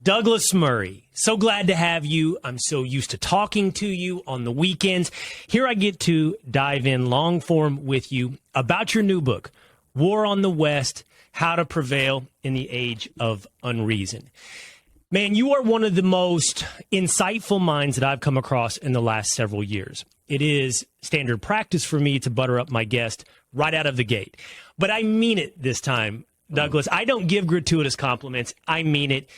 Douglas Murray, so glad to have you. I'm so used to talking to you on the weekends. Here I get to dive in long form with you about your new book, War on the West, How to Prevail in the Age of Unreason. Man, you are one of the most insightful minds that I've come across in the last several years. It is standard practice for me to butter up my guest right out of the gate. But I mean it this time, Douglas. I don't give gratuitous compliments. I mean it.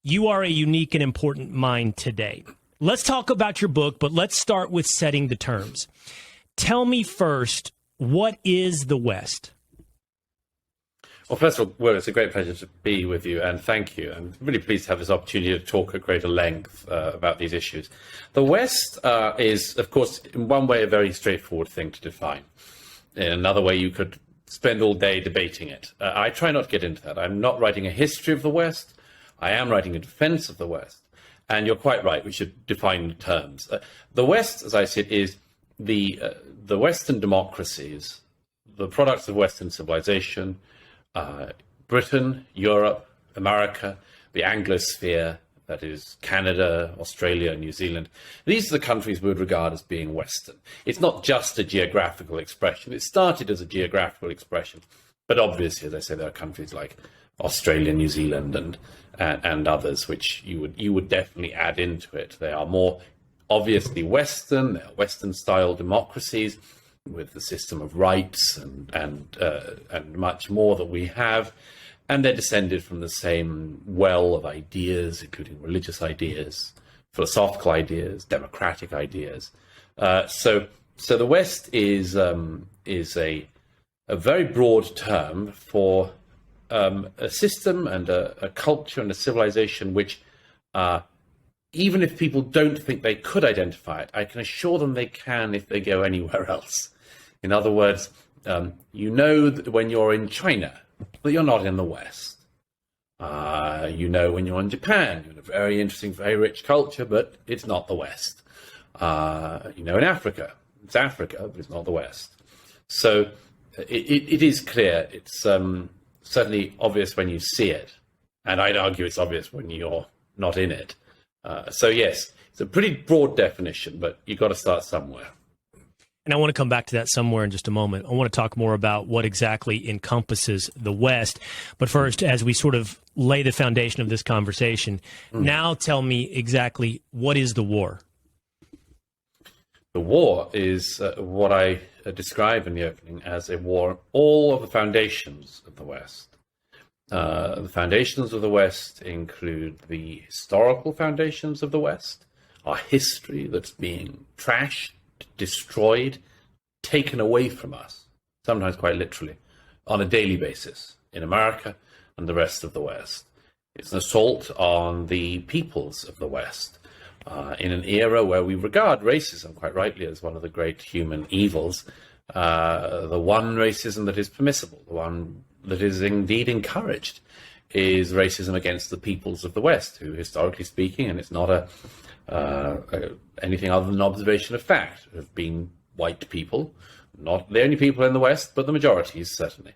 You are a unique and important mind today. Let's talk about your book, but let's start with setting the terms. Tell me first, what is the West? Well, first of all, Will, it's a great pleasure to be with you, and thank you. I'm really pleased to have this opportunity to talk at greater length about these issues. The West is, of course, in one way, a very straightforward thing to define. In another way, you could spend all day debating it. I try not to get into that. I'm not writing a history of the West. I am writing a defense of the West. And you're quite right, we should define the terms. The West, as I see it, is the Western democracies, the products of Western civilization, Britain, Europe, America, the Anglosphere, that is Canada, Australia, New Zealand. These are the countries we would regard as being Western. It's not just a geographical expression. It started as a geographical expression. But obviously, as I say, there are countries like Australia, New Zealand, and others, which you would definitely add into it. They are more obviously Western. They are Western-style democracies with the system of rights and much more that we have, and they're descended from the same well of ideas, including religious ideas, philosophical ideas, democratic ideas. So the West is a very broad term for a system and a culture and a civilization which, even if people don't think they could identify it, I can assure them they can if they go anywhere else. In other words, you know that when you're in China, that you're not in the West. You know when you're in Japan, you're in a very interesting, very rich culture, but it's not the West. You know in Africa, it's Africa, but it's not the West. So it is clear, it's certainly obvious when you see it, and I'd argue it's obvious when you're not in it. So yes, it's a pretty broad definition, but you've got to start somewhere. And I want to come back to that somewhere in just a moment. I want to talk more about what exactly encompasses the West. But first, as we sort of lay the foundation of this conversation, now tell me exactly, what is the war? The war is what I describe in the opening as a war on all of the foundations of the West. The foundations of the West include the historical foundations of the West, our history that's being trashed, destroyed, taken away from us, sometimes quite literally, on a daily basis in America and the rest of the West. It's an assault on the peoples of the West in an era where we regard racism, quite rightly, as one of the great human evils, the one racism that is permissible, the one that is indeed encouraged, is racism against the peoples of the West, who, historically speaking, and it's not anything other than an observation of fact, have been white people, not the only people in the West, but the majorities, certainly.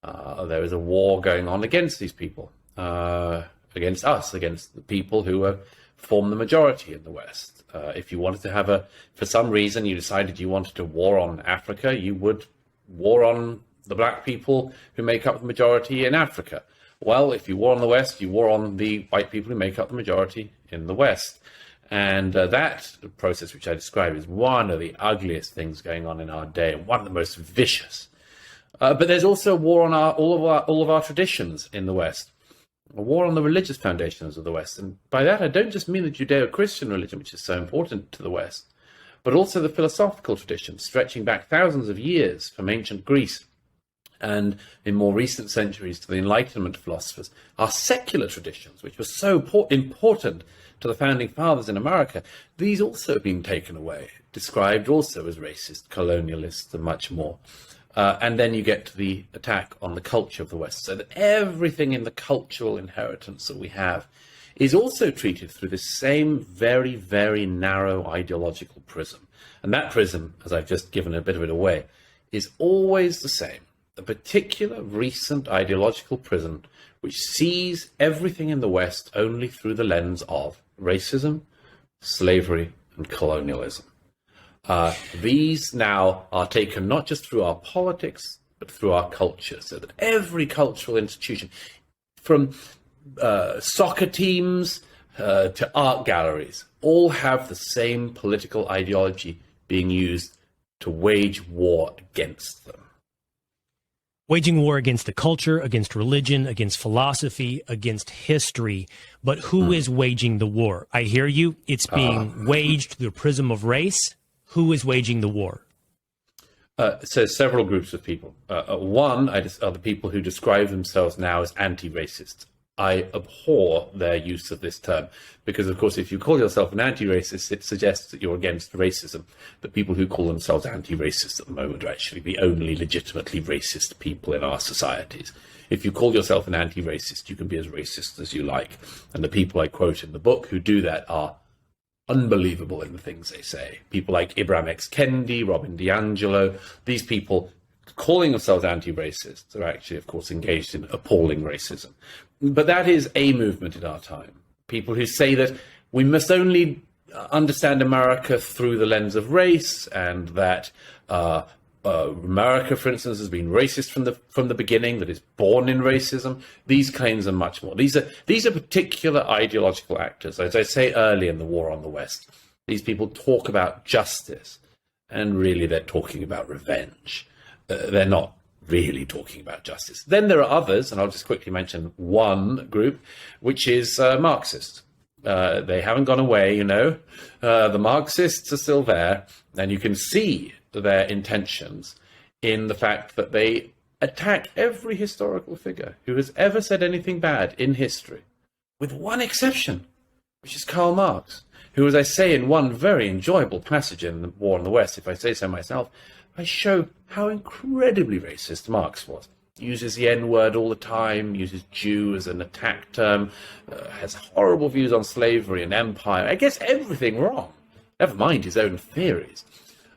There is a war going on against these people, against us, against the people who form the majority in the West. If you wanted to have for some reason you decided you wanted to war on Africa, you would war on the black people who make up the majority in Africa. Well, if you war on the West, you war on the white people who make up the majority in the West. And that process, which I describe, is one of the ugliest things going on in our day, and one of the most vicious. But there's also a war on all of our traditions in the West, a war on the religious foundations of the West. And by that, I don't just mean the Judeo-Christian religion, which is so important to the West, but also the philosophical traditions stretching back thousands of years from ancient Greece and in more recent centuries to the Enlightenment philosophers. Our secular traditions, which were so important to the founding fathers in America, these also have been taken away, described also as racist, colonialist, and much more. And then you get to the attack on the culture of the West, so that everything in the cultural inheritance that we have is also treated through this same very, very narrow ideological prism. And that prism, as I've just given a bit of it away, is always the same. A particular recent ideological prism which sees everything in the West only through the lens of racism, slavery, and colonialism. These now are taken not just through our politics, but through our culture, so that every cultural institution, from soccer teams to art galleries, all have the same political ideology being used to wage war against them. Waging war against the culture, against religion, against philosophy, against history. But who is waging the war? I hear you. It's being waged through the prism of race. Who is waging the war? So several groups of people. One are the people who describe themselves now as anti-racist. I abhor their use of this term because, of course, if you call yourself an anti-racist, it suggests that you're against racism. The people who call themselves anti-racist at the moment are actually the only legitimately racist people in our societies. If you call yourself an anti-racist, you can be as racist as you like. And the people I quote in the book who do that are unbelievable in the things they say. People like Ibram X. Kendi, Robin DiAngelo, these people calling themselves anti-racists are actually, of course, engaged in appalling racism. But that is a movement in our time. People who say that we must only understand America through the lens of race, and that America, for instance, has been racist from the beginning, that is born in racism. These claims are much more. These are particular ideological actors. As I say early in the War on the West, these people talk about justice, and really they're talking about revenge. They're not really talking about justice. Then there are others, and I'll just quickly mention one group, which is Marxist. They haven't gone away, you know. The Marxists are still there, and you can see their intentions in the fact that they attack every historical figure who has ever said anything bad in history, with one exception, which is Karl Marx, who, as I say in one very enjoyable passage in the War on the West, if I say so myself, I show how incredibly racist Marx was. Uses the N-word all the time, uses Jew as an attack term, has horrible views on slavery and empire. I guess everything wrong, never mind his own theories.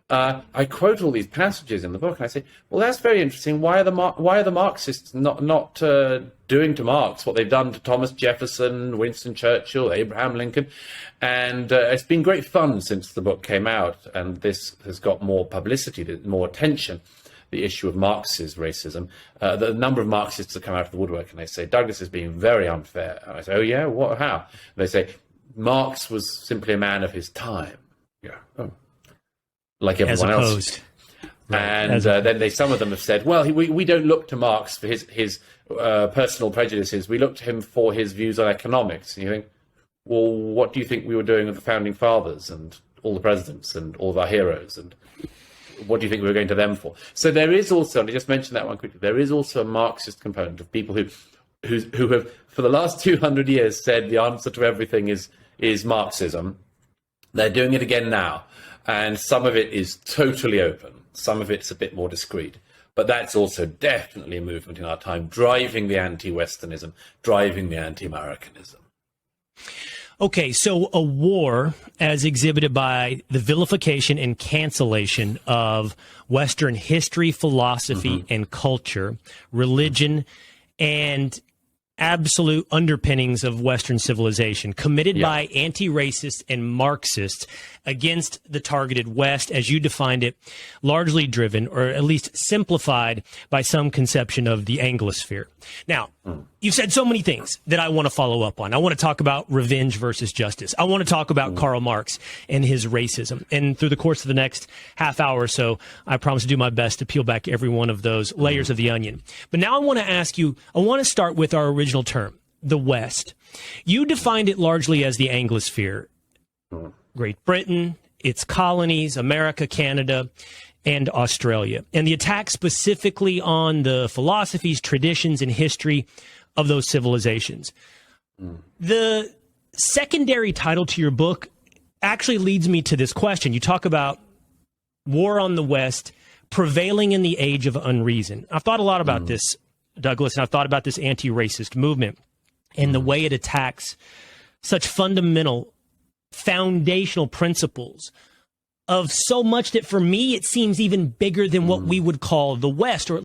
I quote all these passages in the book, and I say, well, that's very interesting. Why are the Marxists not doing to Marx what they've done to Thomas Jefferson, Winston Churchill, Abraham Lincoln? And it's been great fun since the book came out, and this has got more publicity, more attention, the issue of Marx's racism. The number of Marxists have come out of the woodwork, and they say, Douglas is being very unfair. And I say, oh, yeah? What? How? And they say, Marx was simply a man of his time. Yeah. Oh. Like everyone else. Right. And then some of them have said, well, we don't look to Marx for his personal prejudices. We look to him for his views on economics. And you think, well, what do you think we were doing with the founding fathers and all the presidents and all of our heroes? And what do you think we were going to them for? So there is also, and I just mentioned that one quickly, there is also a Marxist component of people who have, for the last 200 years, said the answer to everything is Marxism. They're doing it again now. And some of it is totally open. Some of it's a bit more discreet. But that's also definitely a movement in our time, driving the anti-Westernism, driving the anti-Americanism. Okay, so a war as exhibited by the vilification and cancellation of Western history, philosophy, and culture, religion, and absolute underpinnings of Western civilization, committed by anti-racists and Marxists against the targeted West, as you defined it, largely driven, or at least simplified, by some conception of the Anglosphere. Now, you've said so many things that I want to follow up on. I want to talk about revenge versus justice. I want to talk about Karl Marx and his racism. And through the course of the next half hour or so, I promise to do my best to peel back every one of those layers of the onion. But now I want to ask you, I want to start with our original term, the West. You defined it largely as the Anglosphere. Great Britain, its colonies, America, Canada, and Australia. And the attack specifically on the philosophies, traditions, and history of those civilizations. The secondary title to your book actually leads me to this question. You talk about war on the West prevailing in the age of unreason. I've thought a lot about this, Douglas, and I've thought about this anti-racist movement and the way it attacks such fundamental, foundational principles of so much that for me it seems even bigger than what we would call the West, or